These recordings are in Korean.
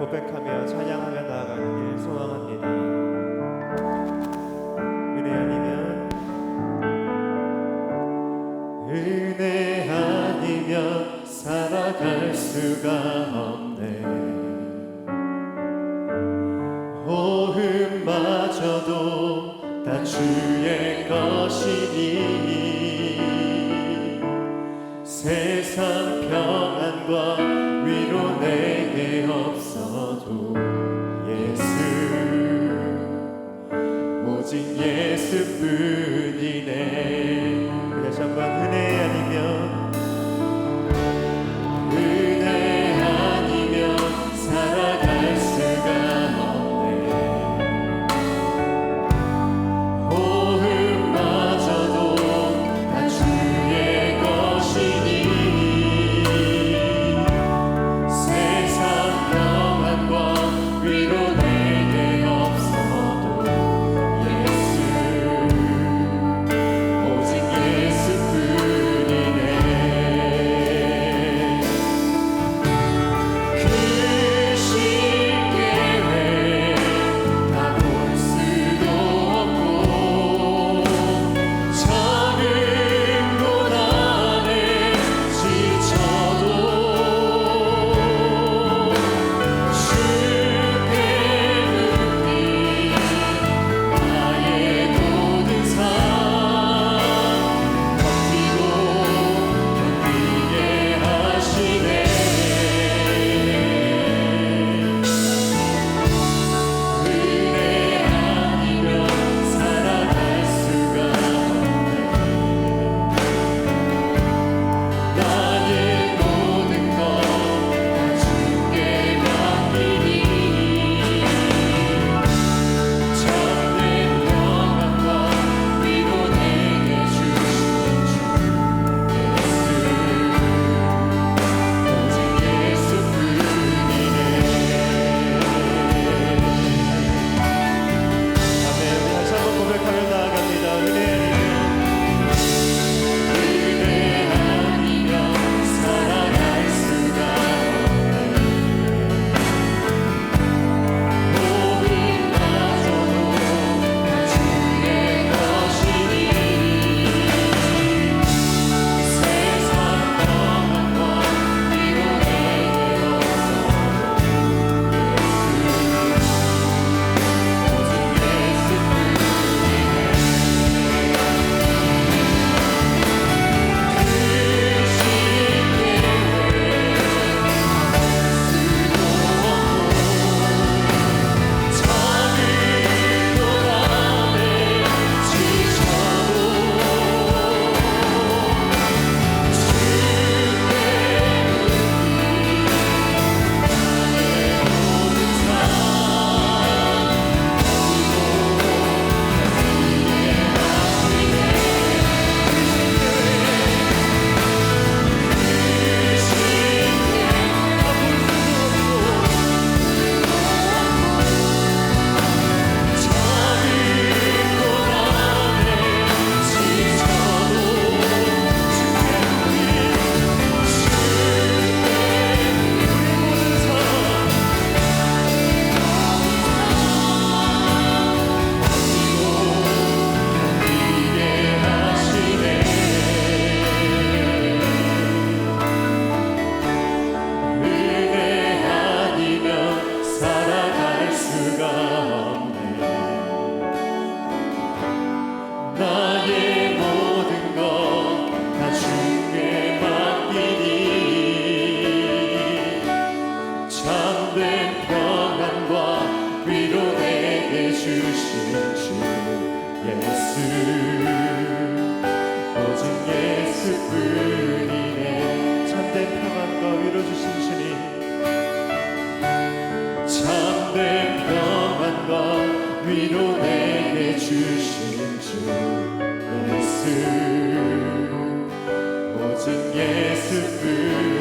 고백하며 찬양하며 나아가길 소망합니다. 은혜 아니면 살아갈 수가 없네. 호흡마저도 다 주의 것이니 세상 평안과 위로 내게 없어도 예수, 오직 예수뿐이네. 다시 한번 은혜 아니면 살아갈 수가 없네. 호흡마저도 다 주의 것이니 세상 평안과 위로 내게 없어도 예수, 오직 예수뿐이네. 위로 내게 주신 주 예수, 오직 예수뿐이네.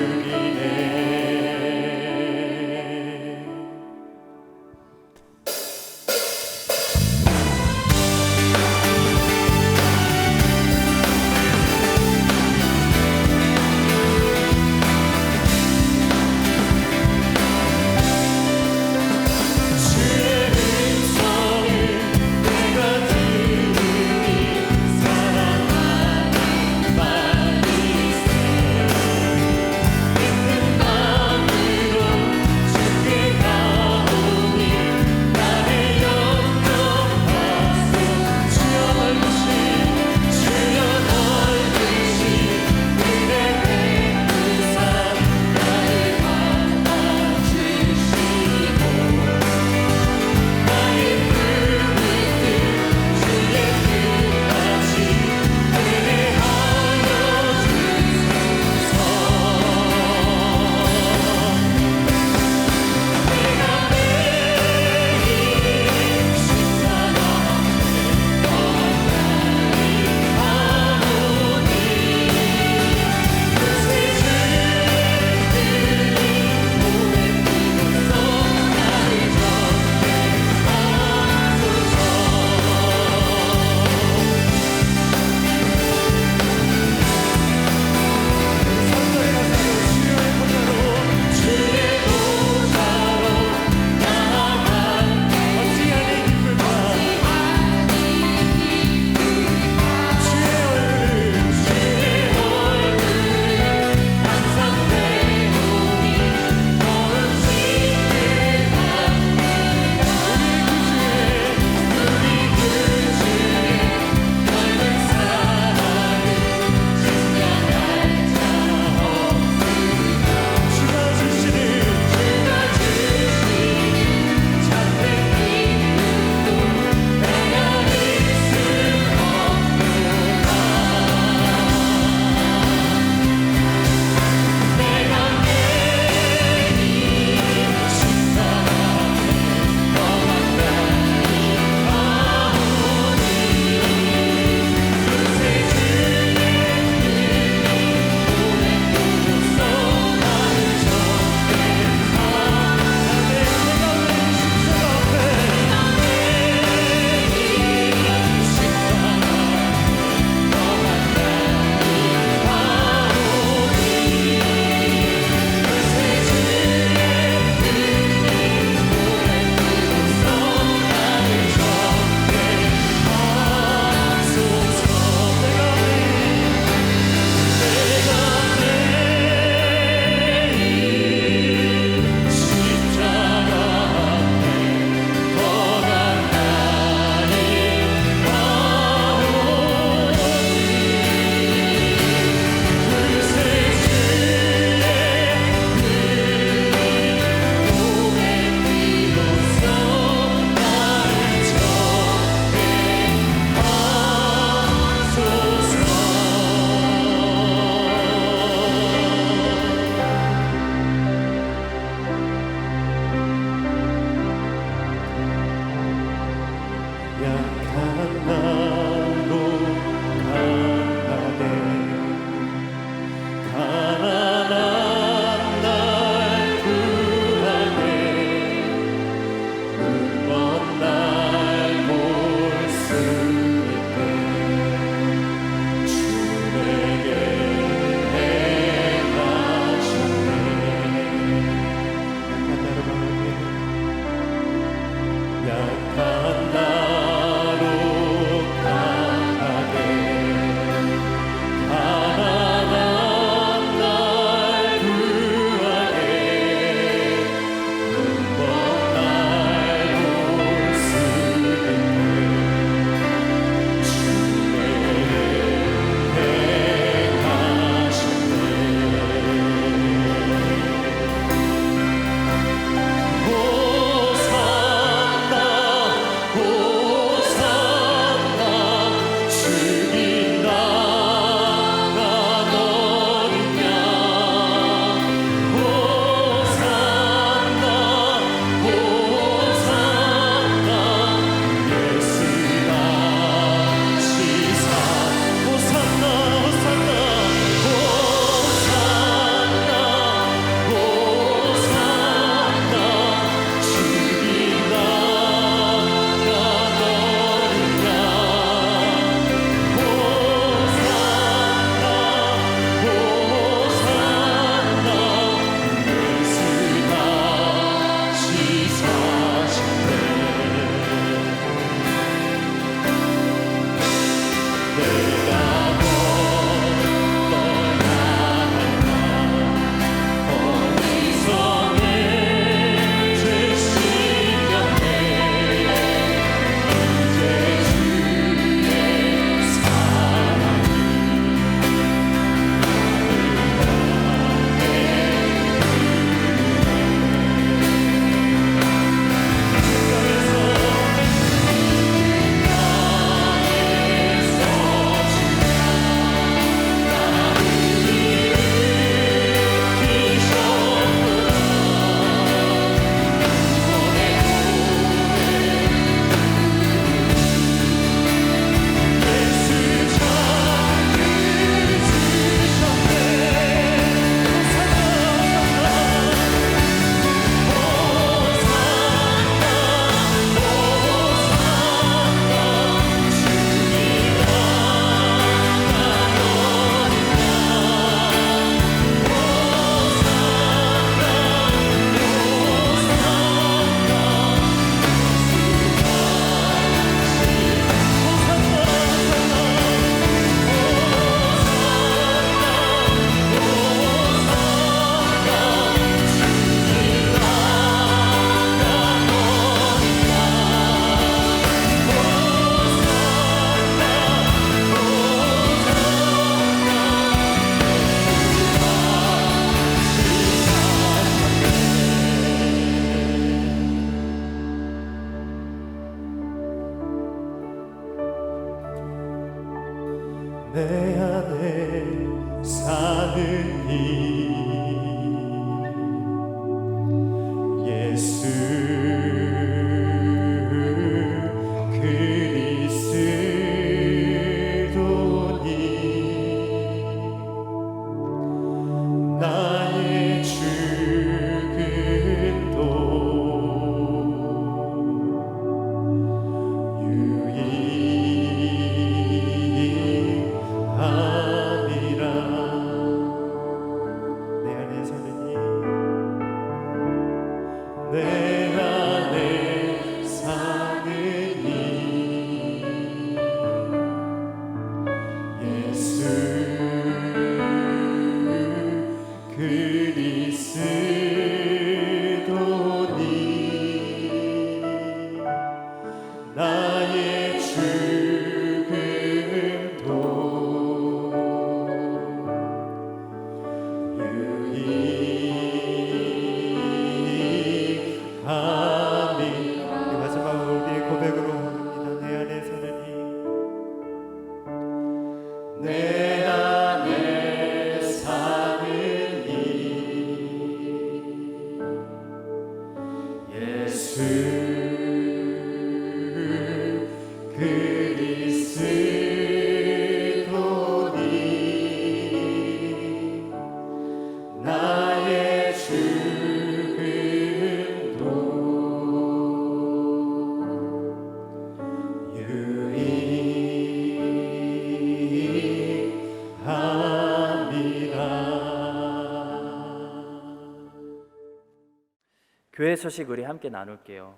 교회 소식 우리 함께 나눌게요.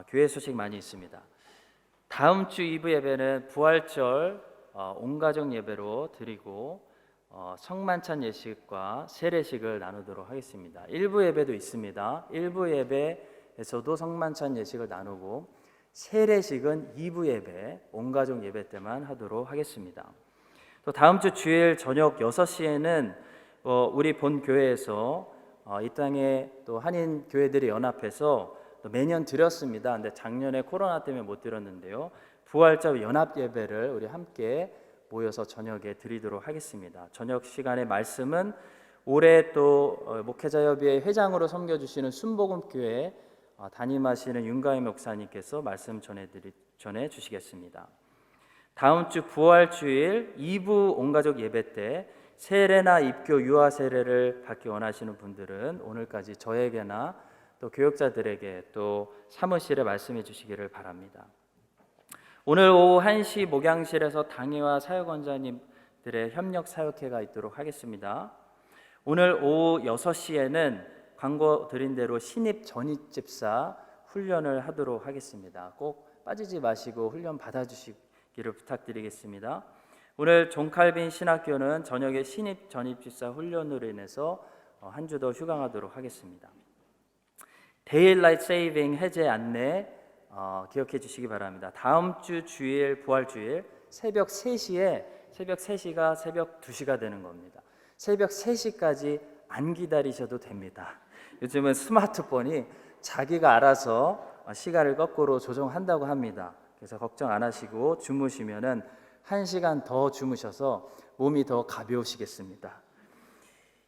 교회 소식 많이 있습니다. 다음 주 2부 예배는 부활절 온가족 예배로 드리고 성만찬 예식과 세례식을 나누도록 하겠습니다. 1부 예배도 있습니다. 1부 예배에서도 성만찬 예식을 나누고 세례식은 2부 예배, 온가족 예배 때만 하도록 하겠습니다. 또 다음 주 주일 저녁 6시에는 우리 본 교회에서 이 땅에 또 한인 교회들이 연합해서 또 매년 드렸습니다. 근데 작년에 코로나 때문에 못 드렸는데요. 부활절 연합 예배를 우리 함께 모여서 저녁에 드리도록 하겠습니다. 저녁 시간의 말씀은 올해 또 목회자협의회 회장으로 섬겨주시는 순복음교회 담임하시는 윤가희 목사님께서 말씀 전해 주시겠습니다. 다음 주 부활주일 2부 온가족 예배 때 세례나 입교, 유아 세례를 받기 원하시는 분들은 오늘까지 저에게나 또 교역자들에게 또 사무실에 말씀해 주시기를 바랍니다. 오늘 오후 1시 목양실에서 당회와 사역원장님들의 협력 사역회가 있도록 하겠습니다. 오늘 오후 6시에는 광고 드린 대로 신입 전입집사 훈련을 하도록 하겠습니다. 꼭 빠지지 마시고 훈련 받아주시기를 부탁드리겠습니다. 오늘 존칼빈 신학교는 저녁에 신입 전입집사 훈련으로 인해서 한 주 더 휴강하도록 하겠습니다. 데일라이트 세이빙 해제 안내 기억해 주시기 바랍니다. 다음 주 주일 부활주일 새벽 3시가 새벽 2시가 되는 겁니다. 새벽 3시까지 안 기다리셔도 됩니다. 요즘은 스마트폰이 자기가 알아서 시간을 거꾸로 조정한다고 합니다. 그래서 걱정 안 하시고 주무시면은 1시간 더 주무셔서 몸이 더 가벼우시겠습니다.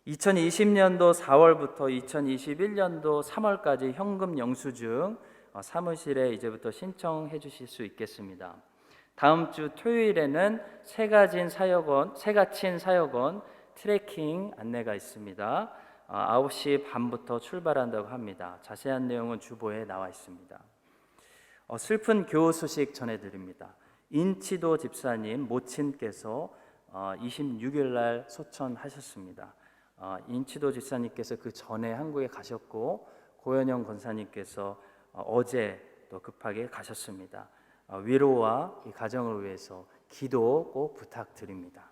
2020년도 4월부터 2021년도 3월까지 현금 영수증 사무실에 이제부터 신청해 주실 수 있겠습니다. 다음 주 토요일에는 새가친 사역원 트레킹 안내가 있습니다. 9시 반부터 출발한다고 합니다. 자세한 내용은 주보에 나와 있습니다. 슬픈 교우 소식 전해드립니다. 인치도 집사님 모친께서 26일 날 소천하셨습니다. 인치도 집사님께서 그 전에 한국에 가셨고 고현영 권사님께서 어제 또 급하게 가셨습니다. 위로와 이 가정을 위해서 기도 꼭 부탁드립니다.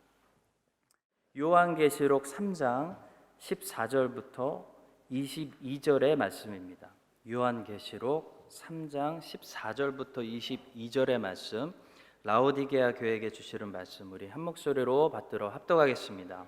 요한계시록 3장 14절부터 22절의 말씀입니다. 요한계시록 3장 14절부터 22절의 말씀, 라오디게아 교회에게 주시는 말씀 우리 한 목소리로 받들어 합독하겠습니다.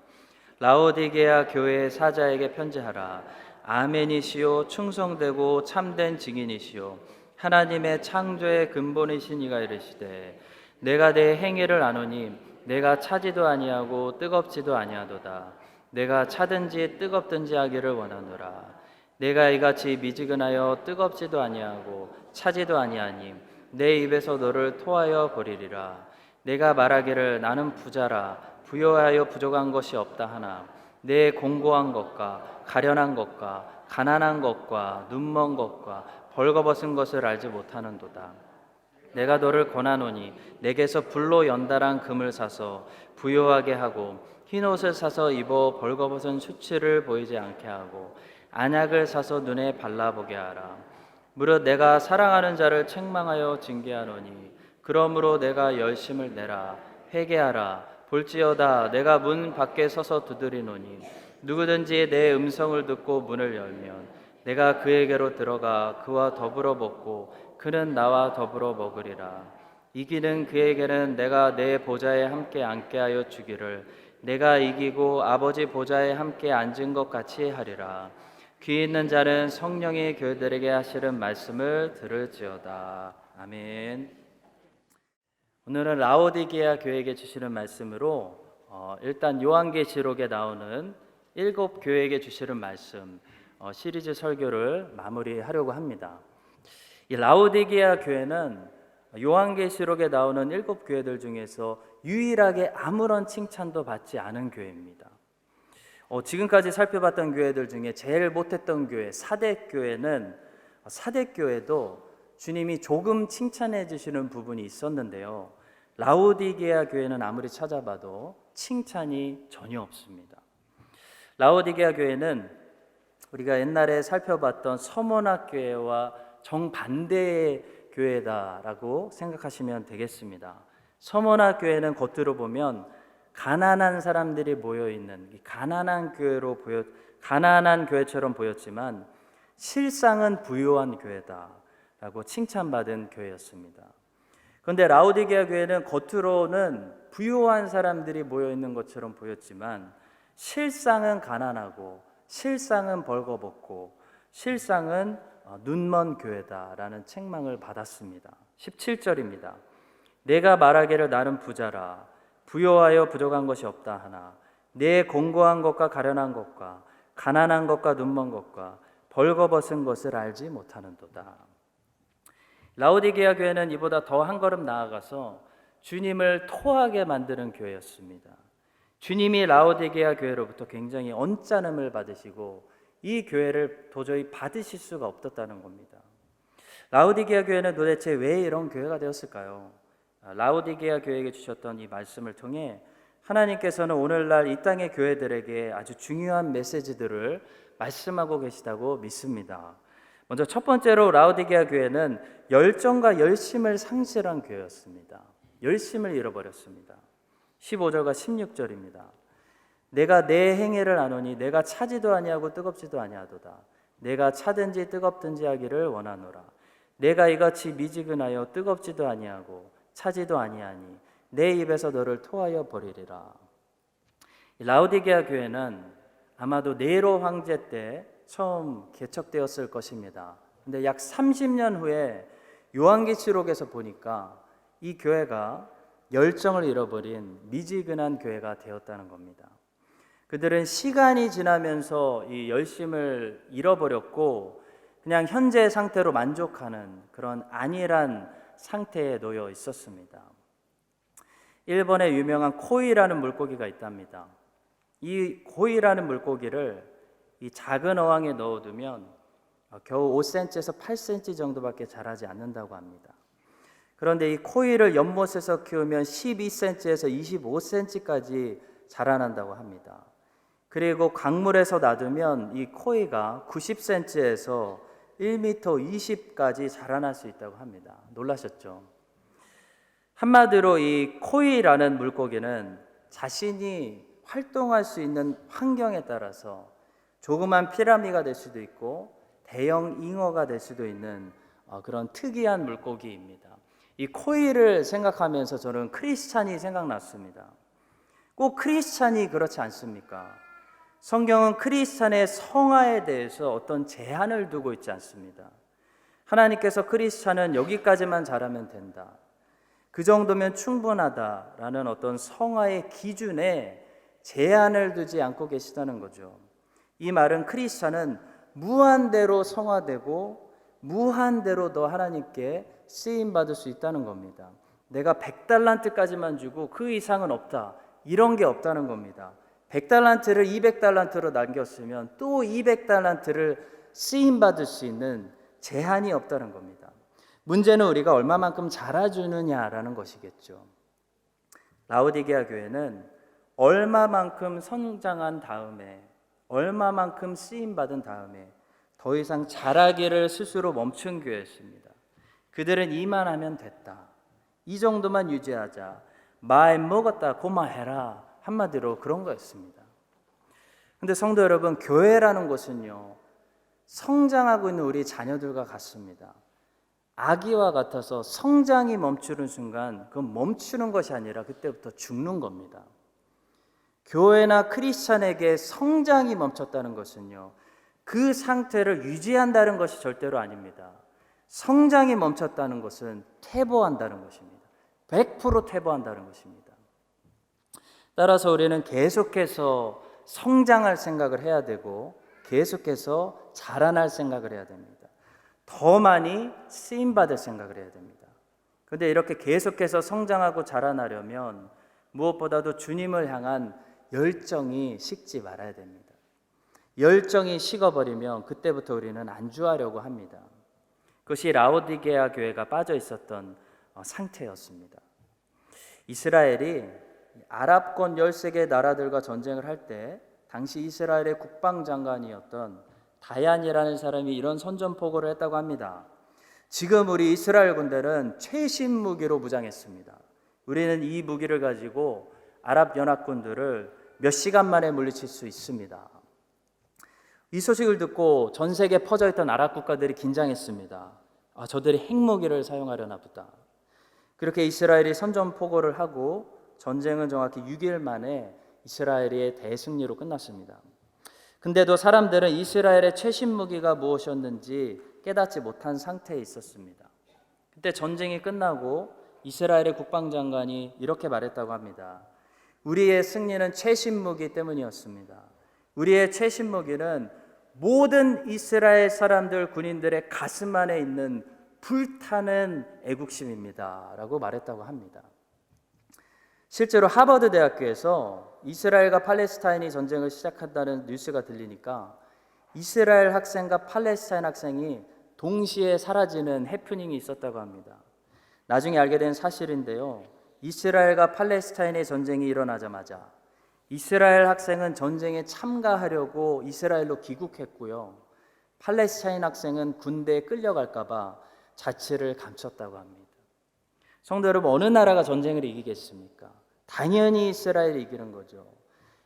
라오디게아 교회의 사자에게 편지하라. 아멘이시요 충성되고 참된 증인이시요 하나님의 창조의 근본이신 이가 이르시되 내가 내 행위를 아노니 내가 차지도 아니하고 뜨겁지도 아니하도다. 내가 차든지 뜨겁든지 하기를 원하노라. 내가 이같이 미지근하여 뜨겁지도 아니하고 차지도 아니하니 내 입에서 너를 토하여 버리리라. 내가 말하기를 나는 부자라 부여하여 부족한 것이 없다 하나 내 공고한 것과 가련한 것과 가난한 것과 눈먼 것과 벌거벗은 것을 알지 못하는도다. 내가 너를 권하노니 내게서 불로 연달한 금을 사서 부요하게 하고 흰옷을 사서 입어 벌거벗은 수치를 보이지 않게 하고 안약을 사서 눈에 발라보게 하라. 무릇 내가 사랑하는 자를 책망하여 징계하노니 그러므로 내가 열심을 내라. 회개하라. 볼지어다 내가 문 밖에 서서 두드리노니 누구든지 내 음성을 듣고 문을 열면 내가 그에게로 들어가 그와 더불어 먹고 그는 나와 더불어 먹으리라. 이기는 그에게는 내가 내 보좌에 함께 앉게 하여 주기를 내가 이기고 아버지 보좌에 함께 앉은 것 같이 하리라. 귀 있는 자는 성령이 교회들에게 하시는 말씀을 들을지어다. 아멘. 오늘은 라오디게아 교회에게 주시는 말씀으로 일단 요한계시록에 나오는 7 교회에게 주시는 말씀 시리즈 설교를 마무리하려고 합니다. 이 라오디게아 교회는 요한계시록에 나오는 7 교회들 중에서 유일하게 아무런 칭찬도 받지 않은 교회입니다. 지금까지 살펴봤던 교회들 중에 제일 못했던 교회 사대교회는 사대교회도 주님이 조금 칭찬해 주시는 부분이 있었는데요. 라오디게아 교회는 아무리 찾아봐도 칭찬이 전혀 없습니다. 라오디게아 교회는 우리가 옛날에 살펴봤던 서문학 교회와 정반대의 교회다라고 생각하시면 되겠습니다. 서문학 교회는 겉으로 보면 가난한 사람들이 모여 있는 가난한 교회처럼 보였지만 실상은 부유한 교회다라고 칭찬받은 교회였습니다. 그런데 라오디게아 교회는 겉으로는 부유한 사람들이 모여 있는 것처럼 보였지만 실상은 가난하고 실상은 벌거벗고 실상은 눈먼 교회다라는 책망을 받았습니다. 17절입니다. 내가 말하기를 나는 부자라 부요하여 부족한 것이 없다 하나 내 공고한 것과 가련한 것과 가난한 것과 눈먼 것과 벌거벗은 것을 알지 못하는도다. 라오디게아 교회는 이보다 더 한 걸음 나아가서 주님을 토하게 만드는 교회였습니다. 주님이 라오디게아 교회로부터 굉장히 언짢음을 받으시고 이 교회를 도저히 받으실 수가 없었다는 겁니다. 라오디게아 교회는 도대체 왜 이런 교회가 되었을까요? 라오디게아 교회에게 주셨던 이 말씀을 통해 하나님께서는 오늘날 이 땅의 교회들에게 아주 중요한 메시지들을 말씀하고 계시다고 믿습니다. 먼저 첫 번째로 라오디게아 교회는 열정과 열심을 상실한 교회였습니다. 열심을 잃어버렸습니다. 15절과 16절입니다. 내가 내 행위를 아노니 내가 차지도 아니하고 뜨겁지도 아니하도다. 내가 차든지 뜨겁든지 하기를 원하노라. 내가 이같이 미지근하여 뜨겁지도 아니하고 차지도 아니하니 내 입에서 너를 토하여 버리리라. 라오디게아 교회는 아마도 네로 황제 때 처음 개척되었을 것입니다. 근데 약 30년 후에 요한계시록에서 보니까 이 교회가 열정을 잃어버린 미지근한 교회가 되었다는 겁니다. 그들은 시간이 지나면서 이 열심을 잃어버렸고 그냥 현재 상태로 만족하는 그런 안일한 상태에 놓여 있었습니다. 일본에 유명한 코이라는 물고기가 있답니다. 이 코이라는 물고기를 이 작은 어항에 넣어두면 겨우 5cm에서 8cm 정도밖에 자라지 않는다고 합니다. 그런데 이 코이를 연못에서 키우면 12cm에서 25cm까지 자라난다고 합니다. 그리고 강물에서 놔두면 이 코이가 90cm에서 1m 20까지 자라날 수 있다고 합니다. 놀라셨죠? 한마디로 이 코이라는 물고기는 자신이 활동할 수 있는 환경에 따라서 조그만 피라미가 될 수도 있고 대형 잉어가 될 수도 있는 그런 특이한 물고기입니다. 이 코이를 생각하면서 저는 크리스찬이 생각났습니다. 꼭 크리스찬이 그렇지 않습니까? 성경은 크리스찬의 성화에 대해서 어떤 제한을 두고 있지 않습니다. 하나님께서 크리스찬은 여기까지만 자라면 된다, 그 정도면 충분하다라는 어떤 성화의 기준에 제한을 두지 않고 계시다는 거죠. 이 말은 크리스찬은 무한대로 성화되고 무한대로 더 하나님께 쓰임받을 수 있다는 겁니다. 내가 100달란트까지만 주고 그 이상은 없다, 이런 게 없다는 겁니다. 100달란트를 200달란트로 남겼으면 또 200달란트를 쓰임받을 수 있는 제한이 없다는 겁니다. 문제는 우리가 얼마만큼 자라주느냐라는 것이겠죠. 라오디게아 교회는 얼마만큼 성장한 다음에, 얼마만큼 쓰임받은 다음에 더 이상 자라기를 스스로 멈춘 교회였습니다. 그들은 이만하면 됐다, 이 정도만 유지하자, 마음 먹었다 고마해라, 한마디로 그런 거였습니다. 그런데 성도 여러분, 교회라는 것은요, 성장하고 있는 우리 자녀들과 같습니다. 아기와 같아서 성장이 멈추는 순간 그건 멈추는 것이 아니라 그때부터 죽는 겁니다. 교회나 크리스찬에게 성장이 멈췄다는 것은요, 그 상태를 유지한다는 것이 절대로 아닙니다. 성장이 멈췄다는 것은 퇴보한다는 것입니다. 100% 퇴보한다는 것입니다. 따라서 우리는 계속해서 성장할 생각을 해야 되고 계속해서 자라날 생각을 해야 됩니다. 더 많이 쓰임받을 생각을 해야 됩니다. 그런데 이렇게 계속해서 성장하고 자라나려면 무엇보다도 주님을 향한 열정이 식지 말아야 됩니다. 열정이 식어버리면 그때부터 우리는 안주하려고 합니다. 그것이 라오디게아 교회가 빠져 있었던 상태였습니다. 이스라엘이 아랍권 13개 나라들과 전쟁을 할 때 당시 이스라엘의 국방장관이었던 다얀이라는 사람이 이런 선전포고를 했다고 합니다. 지금 우리 이스라엘 군대는 최신 무기로 무장했습니다. 우리는 이 무기를 가지고 아랍 연합군들을 몇 시간 만에 물리칠 수 있습니다. 이 소식을 듣고 전 세계에 퍼져있던 아랍 국가들이 긴장했습니다. 저들이 핵무기를 사용하려나 보다. 그렇게 이스라엘이 선전포고를 하고 전쟁은 정확히 6일 만에 이스라엘의 대승리로 끝났습니다. 근데도 사람들은 이스라엘의 최신 무기가 무엇이었는지 깨닫지 못한 상태에 있었습니다. 그때 전쟁이 끝나고 이스라엘의 국방장관이 이렇게 말했다고 합니다. 우리의 승리는 최신 무기 때문이었습니다. 우리의 최신 무기는 모든 이스라엘 사람들 군인들의 가슴 안에 있는 불타는 애국심입니다 라고 말했다고 합니다. 실제로 하버드 대학교에서 이스라엘과 팔레스타인이 전쟁을 시작한다는 뉴스가 들리니까 이스라엘 학생과 팔레스타인 학생이 동시에 사라지는 해프닝이 있었다고 합니다. 나중에 알게 된 사실인데요, 이스라엘과 팔레스타인의 전쟁이 일어나자마자 이스라엘 학생은 전쟁에 참가하려고 이스라엘로 귀국했고요, 팔레스타인 학생은 군대에 끌려갈까 봐 자취를 감췄다고 합니다. 성도 여러분, 어느 나라가 전쟁을 이기겠습니까? 당연히 이스라엘이 이기는 거죠.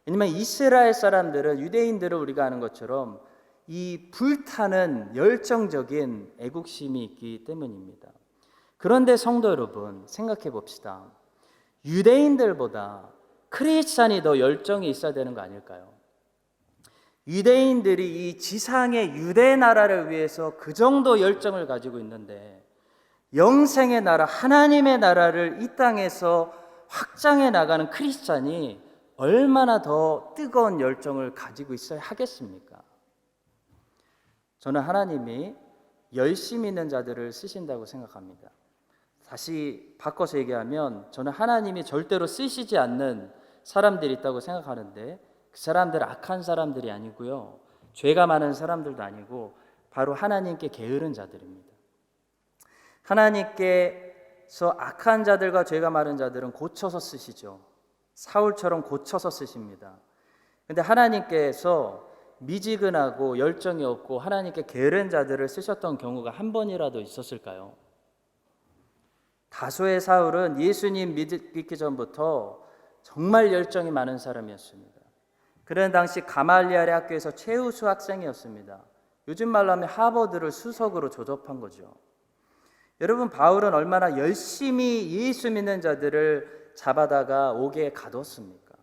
왜냐하면 이스라엘 사람들은, 유대인들은 우리가 아는 것처럼 이 불타는 열정적인 애국심이 있기 때문입니다. 그런데 성도 여러분, 생각해 봅시다. 유대인들보다 크리스찬이 더 열정이 있어야 되는 거 아닐까요? 유대인들이 이 지상의 유대 나라를 위해서 그 정도 열정을 가지고 있는데, 영생의 나라, 하나님의 나라를 이 땅에서 확장해 나가는 크리스찬이 얼마나 더 뜨거운 열정을 가지고 있어야 하겠습니까? 저는 하나님이 열심히 있는 자들을 쓰신다고 생각합니다. 다시 바꿔서 얘기하면 저는 하나님이 절대로 쓰시지 않는 사람들이 있다고 생각하는데, 그 사람들은 악한 사람들이 아니고요, 죄가 많은 사람들도 아니고 바로 하나님께 게으른 자들입니다. 하나님께서 악한 자들과 죄가 많은 자들은 고쳐서 쓰시죠. 사울처럼 고쳐서 쓰십니다. 그런데 하나님께서 미지근하고 열정이 없고 하나님께 게으른 자들을 쓰셨던 경우가 한 번이라도 있었을까요? 다소의 사울은 예수님 믿기 전부터 정말 열정이 많은 사람이었습니다. 그런 당시 가말리엘의 학교에서 최우수 학생이었습니다. 요즘 말로 하면 하버드를 수석으로 조접한 거죠. 여러분, 바울은 얼마나 열심히 예수 믿는 자들을 잡아다가 옥에 가뒀습니까?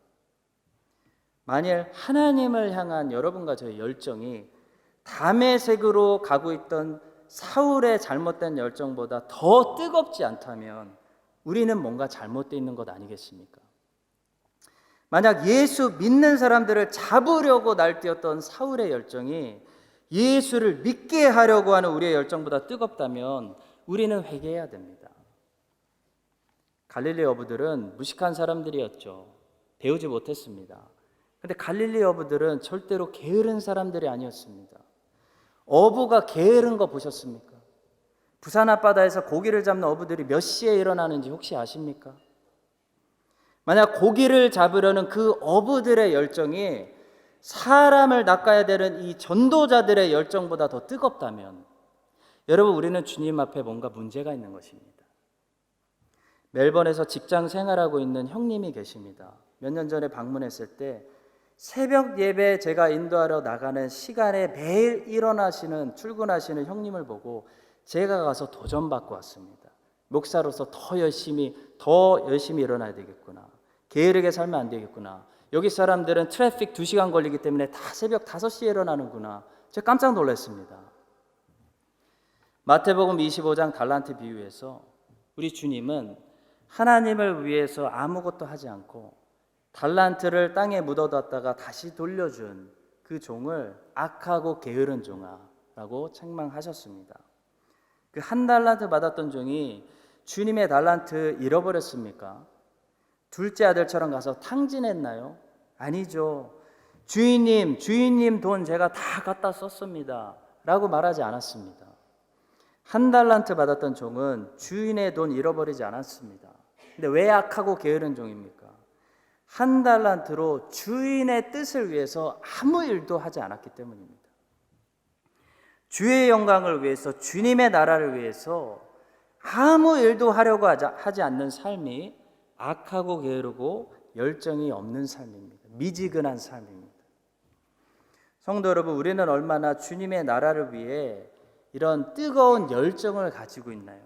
만일 하나님을 향한 여러분과 저의 열정이 다메섹으로 가고 있던 사울의 잘못된 열정보다 더 뜨겁지 않다면 우리는 뭔가 잘못되어 있는 것 아니겠습니까? 만약 예수 믿는 사람들을 잡으려고 날뛰었던 사울의 열정이 예수를 믿게 하려고 하는 우리의 열정보다 뜨겁다면 우리는 회개해야 됩니다. 갈릴리 어부들은 무식한 사람들이었죠. 배우지 못했습니다. 그런데 갈릴리 어부들은 절대로 게으른 사람들이 아니었습니다. 어부가 게으른 거 보셨습니까? 부산 앞바다에서 고기를 잡는 어부들이 몇 시에 일어나는지 혹시 아십니까? 만약 고기를 잡으려는 그 어부들의 열정이 사람을 낚아야 되는 이 전도자들의 열정보다 더 뜨겁다면 여러분, 우리는 주님 앞에 뭔가 문제가 있는 것입니다. 멜번에서 직장 생활하고 있는 형님이 계십니다. 몇 년 전에 방문했을 때 새벽 예배 제가 인도하러 나가는 시간에 매일 출근하시는 형님을 보고 제가 가서 도전받고 왔습니다. 목사로서 더 열심히 일어나야 되겠구나. 게으르게 살면 안 되겠구나. 여기 사람들은 트래픽 2시간 걸리기 때문에 다 새벽 5시에 일어나는구나. 제가 깜짝 놀랐습니다. 마태복음 25장 달란트 비유에서 우리 주님은 하나님을 위해서 아무것도 하지 않고 달란트를 땅에 묻어뒀다가 다시 돌려준 그 종을 악하고 게으른 종아라고 책망하셨습니다. 그 한 달란트 받았던 종이 주님의 달란트 잃어버렸습니까? 둘째 아들처럼 가서 탕진했나요? 아니죠. 주인님 돈 제가 다 갖다 썼습니다 라고 말하지 않았습니다. 한 달란트 받았던 종은 주인의 돈 잃어버리지 않았습니다. 근데 왜 악하고 게으른 종입니까? 한 달란트로 주인의 뜻을 위해서 아무 일도 하지 않았기 때문입니다. 주의 영광을 위해서, 주님의 나라를 위해서 아무 일도 하려고 하지 않는 삶이 악하고 게으르고 열정이 없는 삶입니다. 미지근한 삶입니다. 성도 여러분, 우리는 얼마나 주님의 나라를 위해 이런 뜨거운 열정을 가지고 있나요?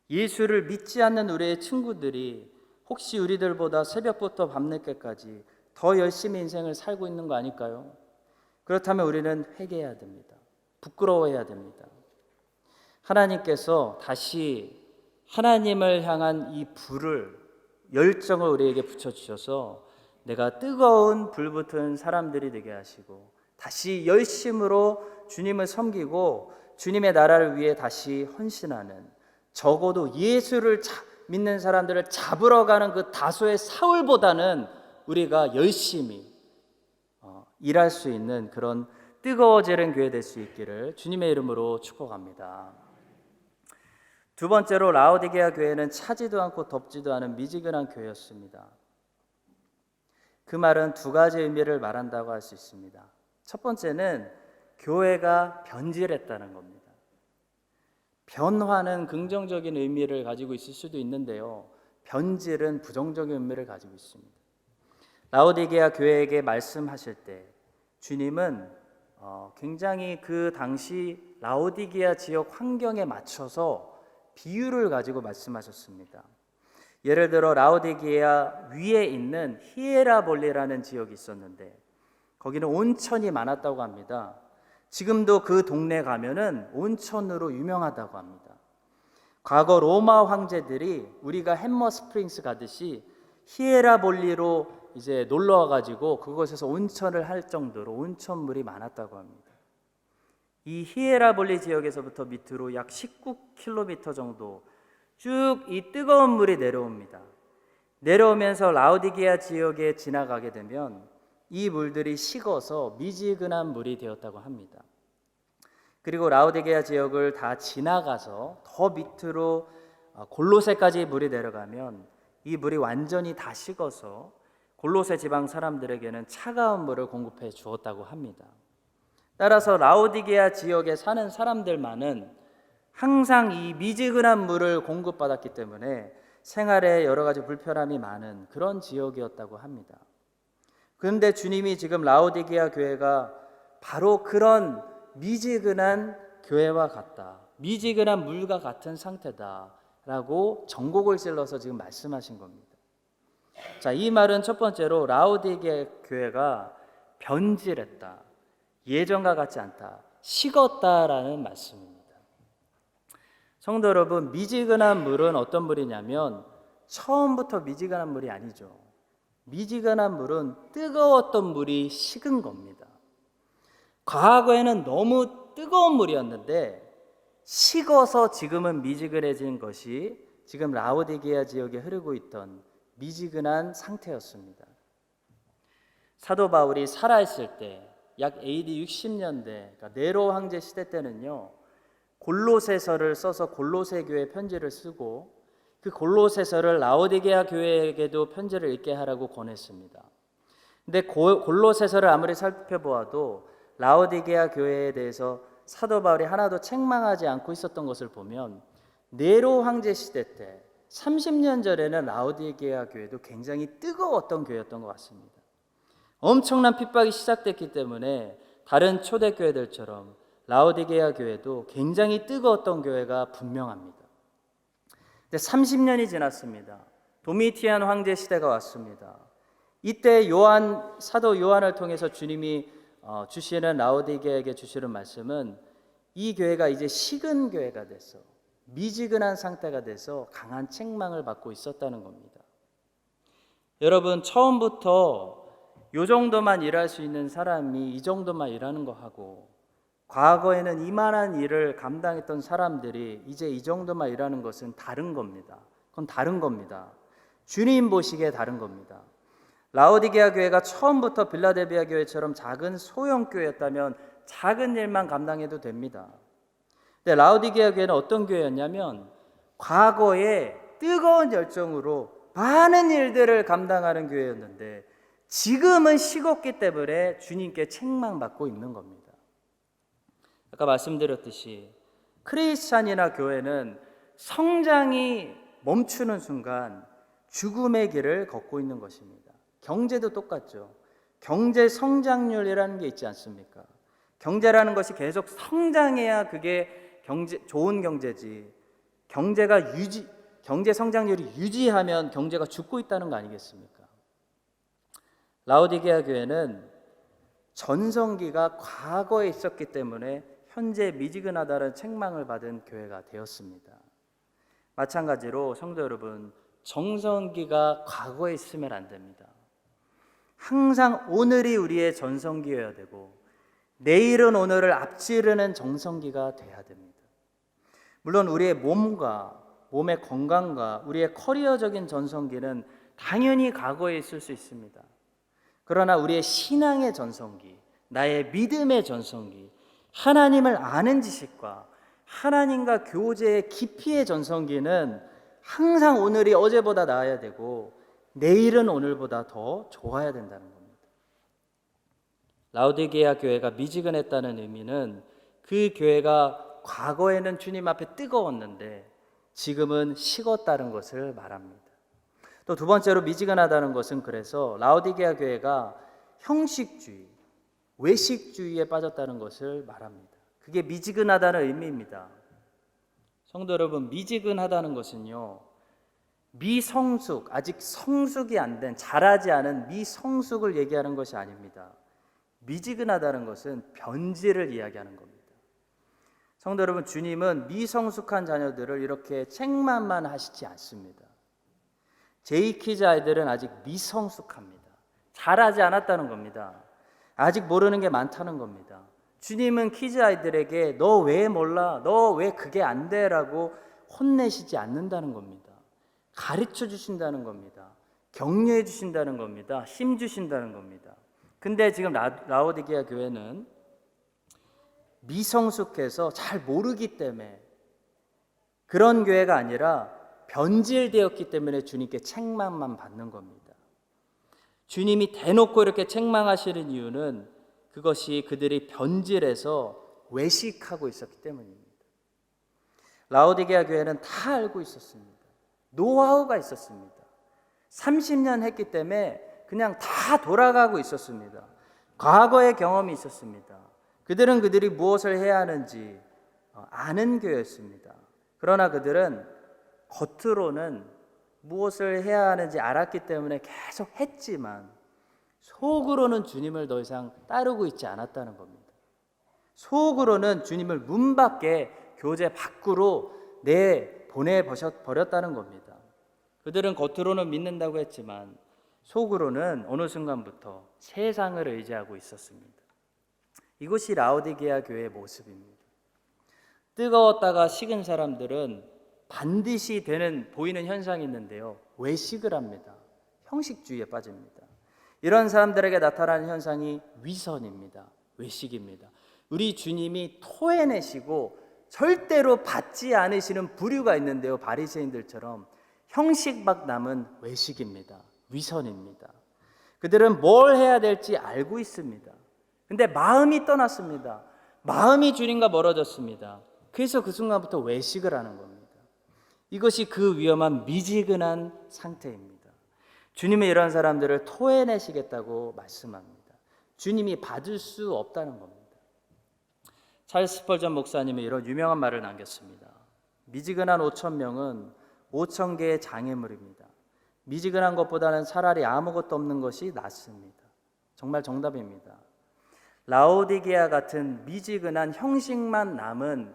예수를 믿지 않는 우리의 친구들이 혹시 우리들보다 새벽부터 밤늦게까지 더 열심히 인생을 살고 있는 거 아닐까요? 그렇다면 우리는 회개해야 됩니다. 부끄러워해야 됩니다. 하나님께서 다시 하나님을 향한 이 불을, 열정을 우리에게 붙여주셔서 내가 뜨거운 불붙은 사람들이 되게 하시고 다시 열심으로 주님을 섬기고 주님의 나라를 위해 다시 헌신하는, 적어도 예수를 믿는 사람들을 잡으러 가는 그 다소의 사울보다는 우리가 열심히 일할 수 있는 그런 뜨거워지는 교회 될 수 있기를 주님의 이름으로 축복합니다. 두 번째로, 라오디게아 교회는 차지도 않고 덥지도 않은 미지근한 교회였습니다. 그 말은 두 가지 의미를 말한다고 할 수 있습니다. 첫 번째는 교회가 변질했다는 겁니다. 변화는 긍정적인 의미를 가지고 있을 수도 있는데요, 변질은 부정적인 의미를 가지고 있습니다. 라오디게아 교회에게 말씀하실 때 주님은 굉장히 그 당시 라오디게아 지역 환경에 맞춰서 비유를 가지고 말씀하셨습니다. 예를 들어 라오디게아 위에 있는 히에라볼리라는 지역이 있었는데 거기는 온천이 많았다고 합니다. 지금도 그 동네 가면은 온천으로 유명하다고 합니다. 과거 로마 황제들이 우리가 햄머 스프링스 가듯이 히에라볼리로 이제 놀러 와가지고 그곳에서 온천을 할 정도로 온천물이 많았다고 합니다. 이 히에라볼리 지역에서부터 밑으로 약 19km 정도 쭉 이 뜨거운 물이 내려옵니다. 내려오면서 라오디게아 지역에 지나가게 되면 이 물들이 식어서 미지근한 물이 되었다고 합니다. 그리고 라오디게아 지역을 다 지나가서 더 밑으로 골로새까지 물이 내려가면 이 물이 완전히 다 식어서 골로새 지방 사람들에게는 차가운 물을 공급해 주었다고 합니다. 따라서 라오디게아 지역에 사는 사람들만은 항상 이 미지근한 물을 공급받았기 때문에 생활에 여러 가지 불편함이 많은 그런 지역이었다고 합니다. 그런데 주님이 지금 라오디게아 교회가 바로 그런 미지근한 교회와 같다, 미지근한 물과 같은 상태다라고 전곡을 찔러서 지금 말씀하신 겁니다. 자, 이 말은 첫 번째로 라오디게아 교회가 변질했다, 예전과 같지 않다, 식었다라는 말씀입니다. 성도 여러분, 미지근한 물은 어떤 물이냐면 처음부터 미지근한 물이 아니죠. 미지근한 물은 뜨거웠던 물이 식은 겁니다. 과거에는 너무 뜨거운 물이었는데 식어서 지금은 미지근해진 것이 지금 라오디게아 지역에 흐르고 있던 미지근한 상태였습니다. 사도 바울이 살아있을 때 약 AD 60년대, 그러니까 네로 황제 시대 때는요, 골로새서를 써서 골로새 교회 편지를 쓰고 그 골로새서를 라오디게아 교회에게도 편지를 읽게 하라고 권했습니다. 근데 골로새서를 아무리 살펴보아도 라오디게아 교회에 대해서 사도 바울이 하나도 책망하지 않고 있었던 것을 보면 네로 황제 시대 때 30년 전에는 라오디게아 교회도 굉장히 뜨거웠던 교회였던 것 같습니다. 엄청난 핍박이 시작됐기 때문에 다른 초대교회들처럼 라오디게아 교회도 굉장히 뜨거웠던 교회가 분명합니다. 근데 30년이 지났습니다. 도미티안 황제 시대가 왔습니다. 이때 사도 요한을 통해서 주님이 주시는 라오디게아에게 주시는 말씀은 이 교회가 이제 식은 교회가 돼서 미지근한 상태가 돼서 강한 책망을 받고 있었다는 겁니다. 여러분, 처음부터 요 정도만 일할 수 있는 사람이 이 정도만 일하는 거 하고 과거에는 이만한 일을 감당했던 사람들이 이제 이 정도만 일하는 것은 다른 겁니다. 그건 다른 겁니다. 주님 보시기에 다른 겁니다. 라오디게아 교회가 처음부터 빌라델비아 교회처럼 작은 소형 교회였다면 작은 일만 감당해도 됩니다. 근데 라오디게아 교회는 어떤 교회였냐면 과거에 뜨거운 열정으로 많은 일들을 감당하는 교회였는데 지금은 식었기 때문에 주님께 책망받고 있는 겁니다. 아까 말씀드렸듯이 크리스찬이나 교회는 성장이 멈추는 순간 죽음의 길을 걷고 있는 것입니다. 경제도 똑같죠. 경제 성장률이라는 게 있지 않습니까? 경제라는 것이 계속 성장해야 그게 좋은 경제지. 경제 성장률이 유지하면 경제가 죽고 있다는 거 아니겠습니까? 라오디게아 교회는 전성기가 과거에 있었기 때문에 현재 미지근하다는 책망을 받은 교회가 되었습니다. 마찬가지로 성도 여러분, 정성기가 과거에 있으면 안 됩니다. 항상 오늘이 우리의 전성기여야 되고 내일은 오늘을 앞지르는 정성기가 돼야 됩니다. 물론 우리의 몸의 건강과 우리의 커리어적인 전성기는 당연히 과거에 있을 수 있습니다. 그러나 우리의 신앙의 전성기, 나의 믿음의 전성기, 하나님을 아는 지식과 하나님과 교제의 깊이의 전성기는 항상 오늘이 어제보다 나아야 되고 내일은 오늘보다 더 좋아야 된다는 겁니다. 라오디게아 교회가 미지근했다는 의미는 그 교회가 과거에는 주님 앞에 뜨거웠는데 지금은 식었다는 것을 말합니다. 또 두 번째로 미지근하다는 것은 그래서 라오디게아 교회가 형식주의, 외식주의에 빠졌다는 것을 말합니다. 그게 미지근하다는 의미입니다. 성도 여러분, 미지근하다는 것은요, 미성숙, 아직 성숙이 안 된, 자라지 않은 미성숙을 얘기하는 것이 아닙니다. 미지근하다는 것은 변질을 이야기하는 겁니다. 성도 여러분, 주님은 미성숙한 자녀들을 이렇게 책망만 하시지 않습니다. 제이키즈 아이들은 아직 미성숙합니다. 자라지 않았다는 겁니다. 아직 모르는 게 많다는 겁니다. 주님은 키즈 아이들에게 너 왜 몰라? 너 왜 그게 안 돼? 라고 혼내시지 않는다는 겁니다. 가르쳐 주신다는 겁니다. 격려해 주신다는 겁니다. 힘 주신다는 겁니다. 근데 지금 라오디게아 교회는 미성숙해서 잘 모르기 때문에 그런 교회가 아니라 변질되었기 때문에 주님께 책망만 받는 겁니다. 주님이 대놓고 이렇게 책망하시는 이유는 그것이 그들이 변질해서 외식하고 있었기 때문입니다. 라오디게아 교회는 다 알고 있었습니다. 노하우가 있었습니다. 30년 했기 때문에 그냥 다 돌아가고 있었습니다. 과거의 경험이 있었습니다. 그들이 무엇을 해야 하는지 아는 교회였습니다. 그러나 그들은 겉으로는 무엇을 해야 하는지 알았기 때문에 계속 했지만 속으로는 주님을 더 이상 따르고 있지 않았다는 겁니다. 속으로는 주님을 문 밖에 교제 밖으로 보내버렸다는 겁니다. 그들은 겉으로는 믿는다고 했지만 속으로는 어느 순간부터 세상을 의지하고 있었습니다. 이것이 라오디게아 교회의 모습입니다. 뜨거웠다가 식은 사람들은 반드시 보이는 현상이 있는데요. 외식을 합니다. 형식주의에 빠집니다. 이런 사람들에게 나타나는 현상이 위선입니다. 외식입니다. 우리 주님이 토해내시고 절대로 받지 않으시는 부류가 있는데요. 바리새인들처럼 형식만 남은 외식입니다. 위선입니다. 그들은 뭘 해야 될지 알고 있습니다. 근데 마음이 떠났습니다. 마음이 주님과 멀어졌습니다. 그래서 그 순간부터 외식을 하는 겁니다. 이것이 그 위험한 미지근한 상태입니다. 주님은 이런 사람들을 토해내시겠다고 말씀합니다. 주님이 받을 수 없다는 겁니다. 찰스 스펄전 목사님이 이런 유명한 말을 남겼습니다. 미지근한 5,000명은 5,000개의 장애물입니다. 미지근한 것보다는 차라리 아무것도 없는 것이 낫습니다. 정말 정답입니다. 라오디게아 같은 미지근한 형식만 남은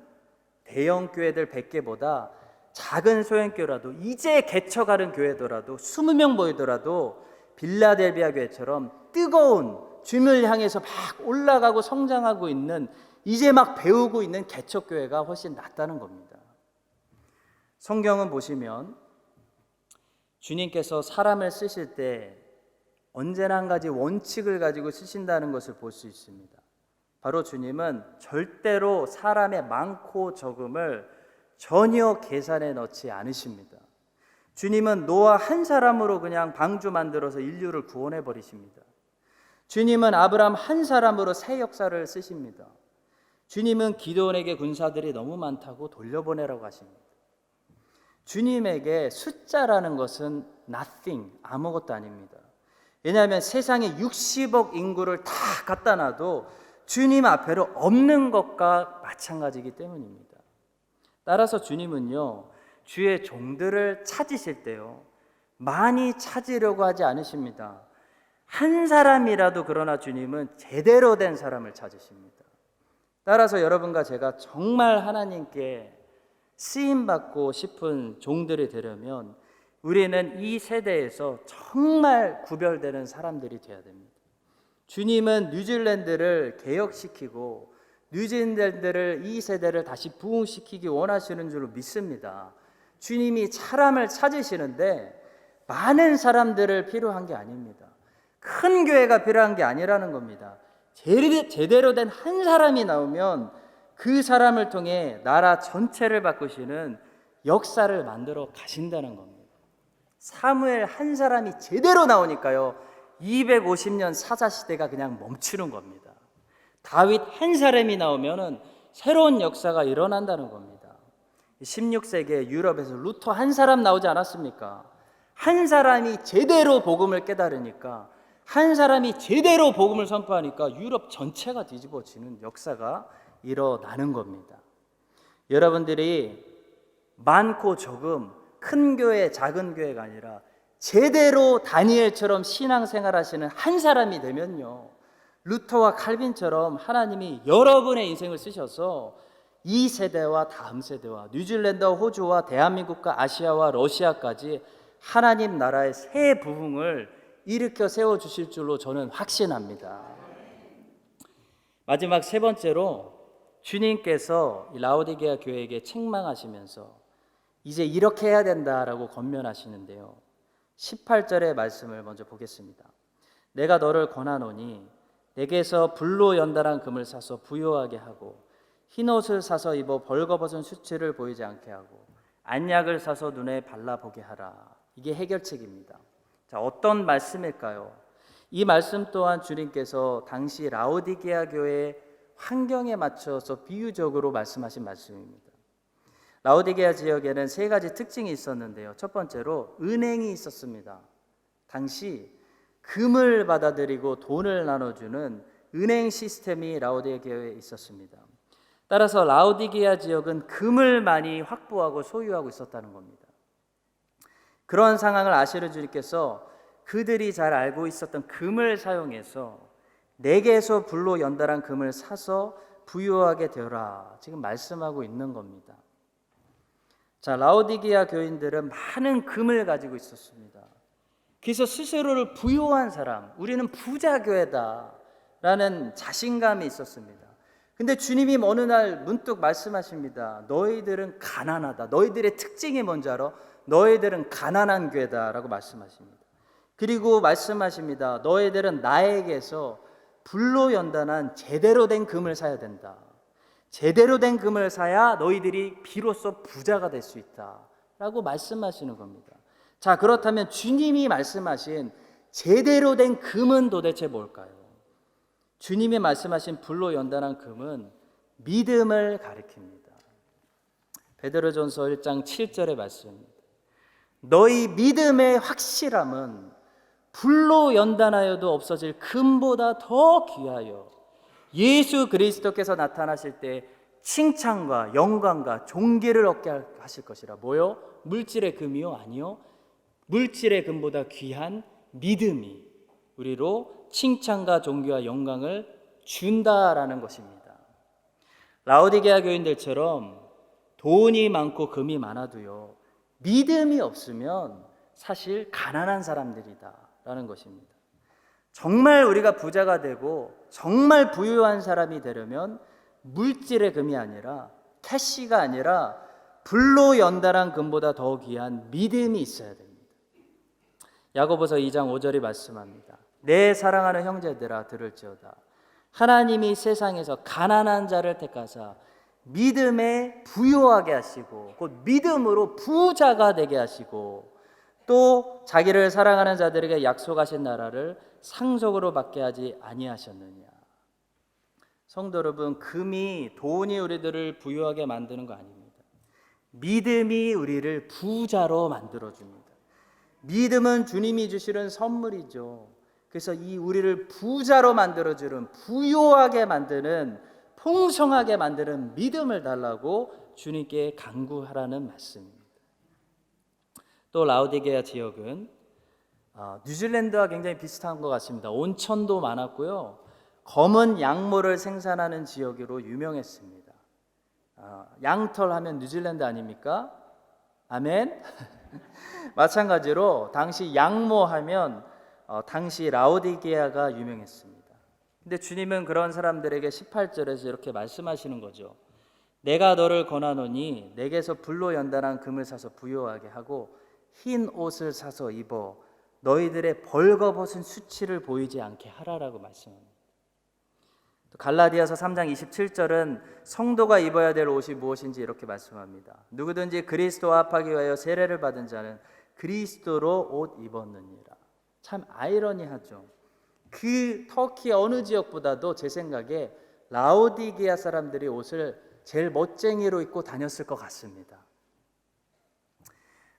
대형 교회들 100개보다 작은 소형교회라도 이제 개척하는 교회더라도 20명 모이더라도 빌라델비아 교회처럼 뜨거운 주님을 향해서 막 올라가고 성장하고 있는 이제 막 배우고 있는 개척교회가 훨씬 낫다는 겁니다. 성경은 보시면 주님께서 사람을 쓰실 때 언제나 한 가지 원칙을 가지고 쓰신다는 것을 볼 수 있습니다. 바로 주님은 절대로 사람의 많고 적음을 전혀 계산에 넣지 않으십니다. 주님은 노아 한 사람으로 그냥 방주 만들어서 인류를 구원해 버리십니다. 주님은 아브라함 한 사람으로 새 역사를 쓰십니다. 주님은 기드온에게 군사들이 너무 많다고 돌려보내라고 하십니다. 주님에게 숫자라는 것은 nothing, 아무것도 아닙니다. 왜냐하면 세상에 60억 인구를 다 갖다 놔도 주님 앞에로 없는 것과 마찬가지이기 때문입니다. 따라서 주님은요, 주의 종들을 찾으실 때요, 많이 찾으려고 하지 않으십니다. 한 사람이라도 그러나 주님은 제대로 된 사람을 찾으십니다. 따라서 여러분과 제가 정말 하나님께 쓰임받고 싶은 종들이 되려면 우리는 이 세대에서 정말 구별되는 사람들이 되어야 됩니다. 주님은 뉴질랜드를 개혁시키고 뉴질랜드를 이 세대를 다시 부흥시키기 원하시는 줄로 믿습니다. 주님이 사람을 찾으시는데 많은 사람들을 필요한 게 아닙니다. 큰 교회가 필요한 게 아니라는 겁니다. 제대로 된 한 사람이 나오면 그 사람을 통해 나라 전체를 바꾸시는 역사를 만들어 가신다는 겁니다. 사무엘 한 사람이 제대로 나오니까요, 250년 사사시대가 그냥 멈추는 겁니다. 다윗 한 사람이 나오면 새로운 역사가 일어난다는 겁니다. 16세기에 유럽에서 루터 한 사람 나오지 않았습니까? 한 사람이 제대로 복음을 깨달으니까, 한 사람이 제대로 복음을 선포하니까 유럽 전체가 뒤집어지는 역사가 일어나는 겁니다. 여러분들이 많고 적음, 큰 교회, 작은 교회가 아니라 제대로 다니엘처럼 신앙생활 하시는 한 사람이 되면요, 루터와 칼빈처럼 하나님이 여러분의 인생을 쓰셔서 이 세대와 다음 세대와 뉴질랜드와 호주와 대한민국과 아시아와 러시아까지 하나님 나라의 새 부흥을 일으켜 세워주실 줄로 저는 확신합니다. 마지막 세 번째로 주님께서 라오디게아 교회에게 책망하시면서 이제 이렇게 해야 된다라고 권면하시는데요, 18절의 말씀을 먼저 보겠습니다. 내가 너를 권하노니 내게서 불로 연달한 금을 사서 부요하게 하고 흰옷을 사서 입어 벌거벗은 수치를 보이지 않게 하고 안약을 사서 눈에 발라보게 하라. 이게 해결책입니다. 자, 어떤 말씀일까요? 이 말씀 또한 주님께서 당시 라오디게아 교회의 환경에 맞춰서 비유적으로 말씀하신 말씀입니다. 라오디게아 지역에는 세 가지 특징이 있었는데요, 첫 번째로 은행이 있었습니다. 당시 금을 받아들이고 돈을 나눠주는 은행 시스템이 라오디게아에 있었습니다. 따라서 라오디게아 지역은 금을 많이 확보하고 소유하고 있었다는 겁니다. 그런 상황을 아시는 주님께서 그들이 잘 알고 있었던 금을 사용해서 내게서 불로 연달한 금을 사서 부유하게 되어라, 지금 말씀하고 있는 겁니다. 자, 라오디게아 교인들은 많은 금을 가지고 있었습니다. 그래서 스스로를 부유한 사람, 우리는 부자 교회다라는 자신감이 있었습니다. 근데 주님이 어느 날 문득 말씀하십니다. 너희들은 가난하다. 너희들의 특징이 뭔지 알아? 너희들은 가난한 교회다라고 말씀하십니다. 그리고 말씀하십니다. 너희들은 나에게서 불로 연단한 제대로 된 금을 사야 된다. 제대로 된 금을 사야 너희들이 비로소 부자가 될 수 있다라고 말씀하시는 겁니다. 자, 그렇다면 주님이 말씀하신 제대로 된 금은 도대체 뭘까요? 주님이 말씀하신 불로 연단한 금은 믿음을 가리킵니다. 베드로전서 1장 7절의 말씀입니다. 너희 믿음의 확실함은 불로 연단하여도 없어질 금보다 더 귀하여 예수 그리스도께서 나타나실 때 칭찬과 영광과 존귀를 얻게 하실 것이라. 뭐요? 물질의 금이요? 아니요. 물질의 금보다 귀한 믿음이 우리로 칭찬과 존귀와 영광을 준다라는 것입니다. 라오디게아 교인들처럼 돈이 많고 금이 많아도요, 믿음이 없으면 사실 가난한 사람들이다라는 것입니다. 정말 우리가 부자가 되고 정말 부유한 사람이 되려면 물질의 금이 아니라 캐시가 아니라 불로 연달한 금보다 더 귀한 믿음이 있어야 됩니다. 야고보서 2장 5절이 말씀합니다. 내 사랑하는 형제들아 들을지어다. 하나님이 세상에서 가난한 자를 택하사 믿음에 부유하게 하시고 곧 믿음으로 부자가 되게 하시고 또 자기를 사랑하는 자들에게 약속하신 나라를 상속으로 받게 하지 아니하셨느냐. 성도 여러분, 금이 돈이 우리들을 부유하게 만드는 거 아닙니다. 믿음이 우리를 부자로 만들어줍니다. 믿음은 주님이 주시는 선물이죠. 그래서 이 우리를 부자로 만들어주는, 부유하게 만드는, 풍성하게 만드는 믿음을 달라고 주님께 간구하라는 말씀입니다. 또 라오디게아 지역은 뉴질랜드와 굉장히 비슷한 것 같습니다. 온천도 많았고요, 검은 양모를 생산하는 지역으로 유명했습니다. 양털 하면 뉴질랜드 아닙니까? 아멘. 마찬가지로 당시 양모 하면 당시 라오디게아가 유명했습니다. 근데 주님은 그런 사람들에게 18절에서 이렇게 말씀하시는 거죠. 내가 너를 권하노니 내게서 불로 연단한 금을 사서 부요하게 하고 흰 옷을 사서 입어 너희들의 벌거벗은 수치를 보이지 않게 하라라고 말씀합니다. 또 갈라디아서 3장 27절은 성도가 입어야 될 옷이 무엇인지 이렇게 말씀합니다. 누구든지 그리스도와 합하기 위하여 세례를 받은 자는 그리스도로 옷 입었느니라. 참 아이러니하죠. 그 터키 어느 지역보다도 제 생각에 라오디게아 사람들이 옷을 제일 멋쟁이로 입고 다녔을 것 같습니다.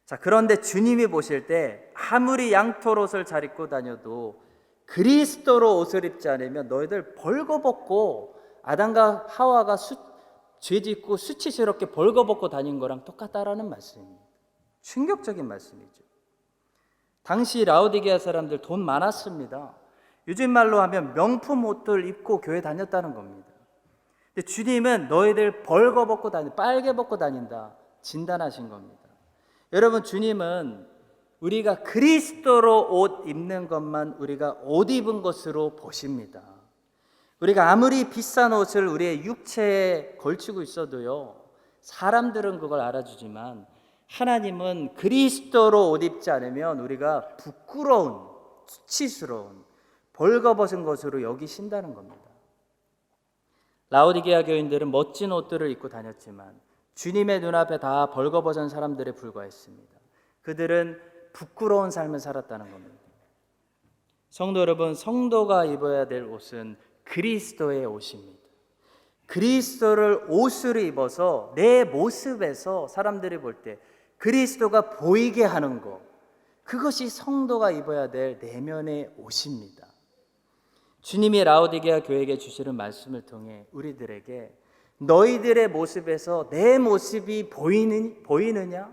자, 그런데 주님이 보실 때 아무리 양털 옷을 잘 입고 다녀도 그리스도로 옷을 입지 않으면 너희들 벌거벗고 아담과 하와가 죄짓고 수치스럽게 벌거벗고 다닌 거랑 똑같다라는 말씀입니다. 충격적인 말씀이죠. 당시 라오디게아 사람들 돈 많았습니다. 요즘 말로 하면 명품 옷들 입고 교회 다녔다는 겁니다. 근데 주님은 너희들 벌거벗고 빨개 벗고 다닌다 진단하신 겁니다. 여러분, 주님은 우리가 그리스도로 옷 입는 것만 우리가 옷 입은 것으로 보십니다. 우리가 아무리 비싼 옷을 우리의 육체에 걸치고 있어도요, 사람들은 그걸 알아주지만 하나님은 그리스도로 옷 입지 않으면 우리가 부끄러운, 수치스러운, 벌거벗은 것으로 여기신다는 겁니다. 라오디게아 교인들은 멋진 옷들을 입고 다녔지만 주님의 눈앞에 다 벌거벗은 사람들에 불과했습니다. 그들은 부끄러운 삶을 살았다는 겁니다. 성도 여러분, 성도가 입어야 될 옷은 그리스도의 옷입니다. 그리스도를 옷으로 입어서 내 모습에서 사람들이 볼 때 그리스도가 보이게 하는 것, 그것이 성도가 입어야 될 내면의 옷입니다. 주님이 라오디게아 교회에게 주시는 말씀을 통해 우리들에게 너희들의 모습에서 내 모습이 보이느냐?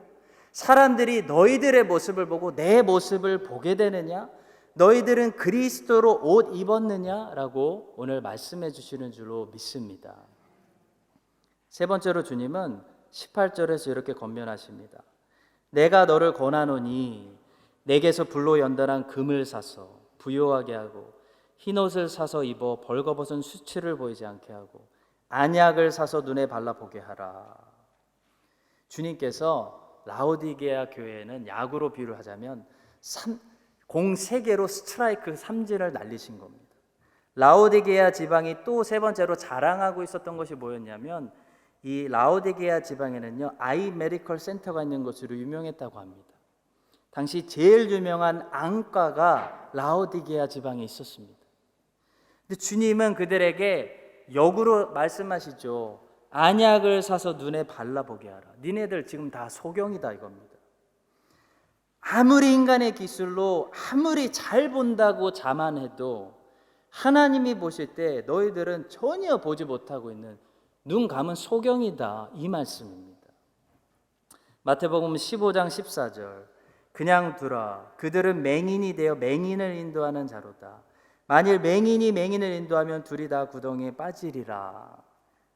사람들이 너희들의 모습을 보고 내 모습을 보게 되느냐? 너희들은 그리스도로 옷 입었느냐라고 오늘 말씀해 주시는 줄로 믿습니다. 세 번째로 주님은 18절에서 이렇게 권면하십니다. 내가 너를 권하노니 내게서 불로 연단한 금을 사서 부요하게 하고 흰옷을 사서 입어 벌거벗은 수치를 보이지 않게 하고 안약을 사서 눈에 발라보게 하라. 주님께서 라오디게아 교회에는 야구로 비유를 하자면 공 3개로 스트라이크 삼진을 날리신 겁니다. 라오디게아 지방이 또 세 번째로 자랑하고 있었던 것이 뭐였냐면 이 라오디게아 지방에는요, 아이 메디컬 센터가 있는 것으로 유명했다고 합니다. 당시 제일 유명한 안과가 라오디게아 지방에 있었습니다. 근데 주님은 그들에게 역으로 말씀하시죠. 안약을 사서 눈에 발라보게 하라. 니네들 지금 다 소경이다 이겁니다. 아무리 인간의 기술로 아무리 잘 본다고 자만해도 하나님이 보실 때 너희들은 전혀 보지 못하고 있는 눈 감은 소경이다 이 말씀입니다. 마태복음 15장 14절 그냥 두라. 그들은 맹인이 되어 맹인을 인도하는 자로다. 만일 맹인이 맹인을 인도하면 둘이 다 구덩이에 빠지리라.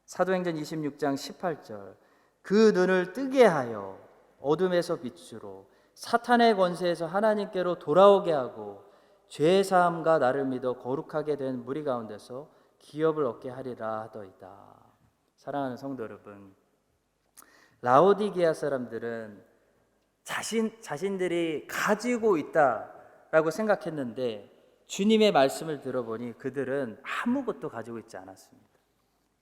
사도행전 26장 18절 그 눈을 뜨게 하여 어둠에서 빛으로 사탄의 권세에서 하나님께로 돌아오게 하고 죄사함과 나를 믿어 거룩하게 된 무리 가운데서 기업을 얻게 하리라 하더이다. 사랑하는 성도 여러분, 라오디게아 사람들은 자신들이 가지고 있다라고 생각했는데 주님의 말씀을 들어보니 그들은 아무것도 가지고 있지 않았습니다.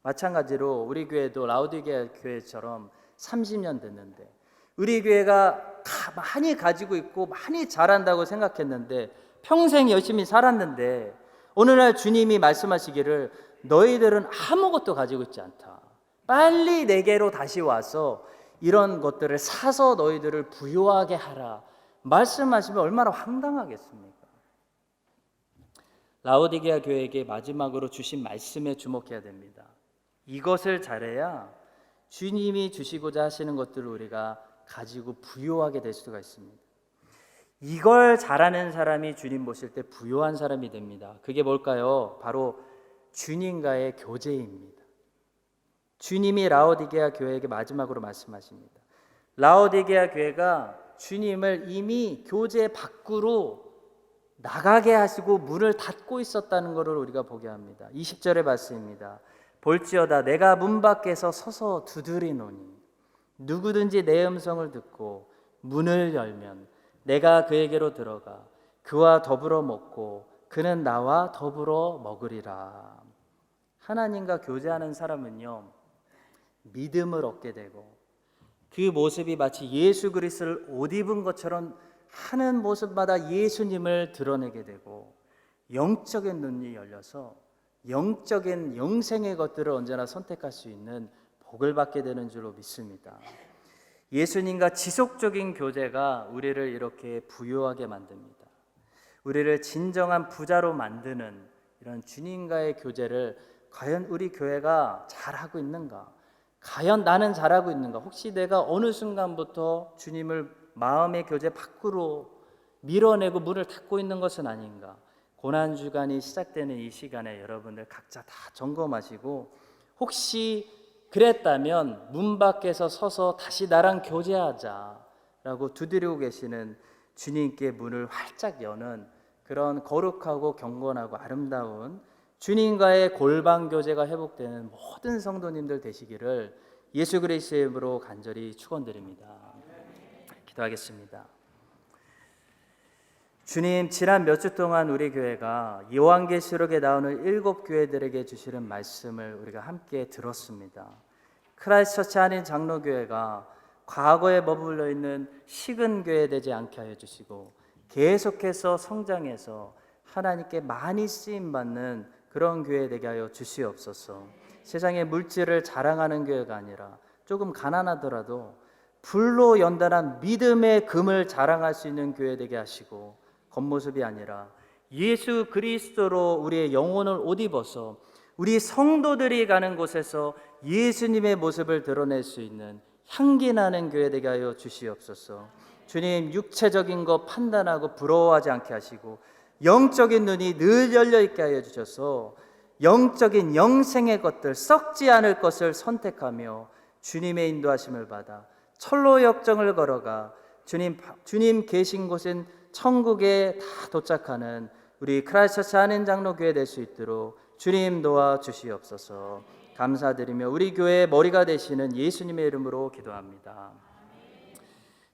마찬가지로 우리 교회도 라오디게아 교회처럼 30년 됐는데 우리 교회가 많이 가지고 있고 많이 잘한다고 생각했는데 평생 열심히 살았는데 어느 날 주님이 말씀하시기를 너희들은 아무것도 가지고 있지 않다. 빨리 내게로 다시 와서 이런 것들을 사서 너희들을 부유하게 하라. 말씀하시면 얼마나 황당하겠습니까? 라오디게아 교회에게 마지막으로 주신 말씀에 주목해야 됩니다. 이것을 잘해야 주님이 주시고자 하시는 것들을 우리가 가지고 부유하게 될 수가 있습니다. 이걸 잘하는 사람이 주님 보실 때 부유한 사람이 됩니다. 그게 뭘까요? 바로 주님과의 교제입니다. 주님이 라오디게아 교회에게 마지막으로 말씀하십니다. 라오디게아 교회가 주님을 이미 교제 밖으로 나가게 하시고 문을 닫고 있었다는 것을 우리가 보게 합니다. 20절의 말씀입니다. 볼지어다 내가 문 밖에서 서서 두드리노니 누구든지 내 음성을 듣고 문을 열면 내가 그에게로 들어가 그와 더불어 먹고 그는 나와 더불어 먹으리라. 하나님과 교제하는 사람은요, 믿음을 얻게 되고 그 모습이 마치 예수 그리스도를 옷 입은 것처럼 하는 모습마다 예수님을 드러내게 되고 영적인 눈이 열려서 영적인 영생의 것들을 언제나 선택할 수 있는 복을 받게 되는 줄로 믿습니다. 예수님과 지속적인 교제가 우리를 이렇게 부유하게 만듭니다. 우리를 진정한 부자로 만드는 이런 주님과의 교제를 과연 우리 교회가 잘하고 있는가? 과연 나는 잘하고 있는가? 혹시 내가 어느 순간부터 주님을 마음의 교제 밖으로 밀어내고 문을 닫고 있는 것은 아닌가? 고난주간이 시작되는 이 시간에 여러분들 각자 다 점검하시고 혹시 그랬다면 문 밖에서 서서 다시 나랑 교제하자라고 두드리고 계시는 주님께 문을 활짝 여는 그런 거룩하고 경건하고 아름다운 주님과의 골방 교제가 회복되는 모든 성도님들 되시기를 예수 그리스도의 이름으로 간절히 축원드립니다. 기도하겠습니다. 주님, 지난 몇 주 동안 우리 교회가 요한계시록에 나오는 7 교회들에게 주시는 말씀을 우리가 함께 들었습니다. 크라이스트처치 한인 장로교회가 과거에 머물러 있는 식은 교회 되지 않게 하여 주시고 계속해서 성장해서 하나님께 많이 쓰임 받는 그런 교회 되게 하여 주시옵소서. 세상의 물질을 자랑하는 교회가 아니라 조금 가난하더라도 불로 연단한 믿음의 금을 자랑할 수 있는 교회 되게 하시고 겉모습이 아니라 예수 그리스도로 우리의 영혼을 옷 입어서 우리 성도들이 가는 곳에서 예수님의 모습을 드러낼 수 있는 향기 나는 교회 되게 하여 주시옵소서. 주님, 육체적인 것 판단하고 부러워하지 않게 하시고 영적인 눈이 늘 열려 있게 하여 주셔서 영적인 영생의 것들, 썩지 않을 것을 선택하며 주님의 인도하심을 받아 철로 역정을 걸어가 주님 계신 곳인 천국에 다 도착하는 우리 크라이스트처치 한인 장로교회 될 수 있도록 주님 도와 주시옵소서. 감사드리며 우리 교회의 머리가 되시는 예수님의 이름으로 기도합니다.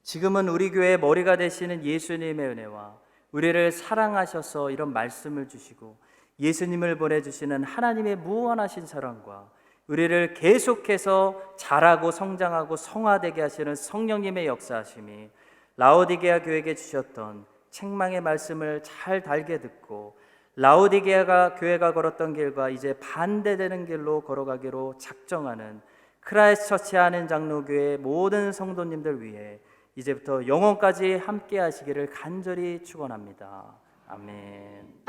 지금은 우리 교회의 머리가 되시는 예수님의 은혜와 우리를 사랑하셔서 이런 말씀을 주시고 예수님을 보내주시는 하나님의 무한하신 사랑과 우리를 계속해서 자라고 성장하고 성화되게 하시는 성령님의 역사하심이 라오디게아 교회에게 주셨던 책망의 말씀을 잘 달게 듣고 라오디게아 교회가 걸었던 길과 이제 반대되는 길로 걸어가기로 작정하는 크라이스트처치 한인 장로교회 모든 성도님들 위해 이제부터 영원까지 함께 하시기를 간절히 축원합니다. 아멘.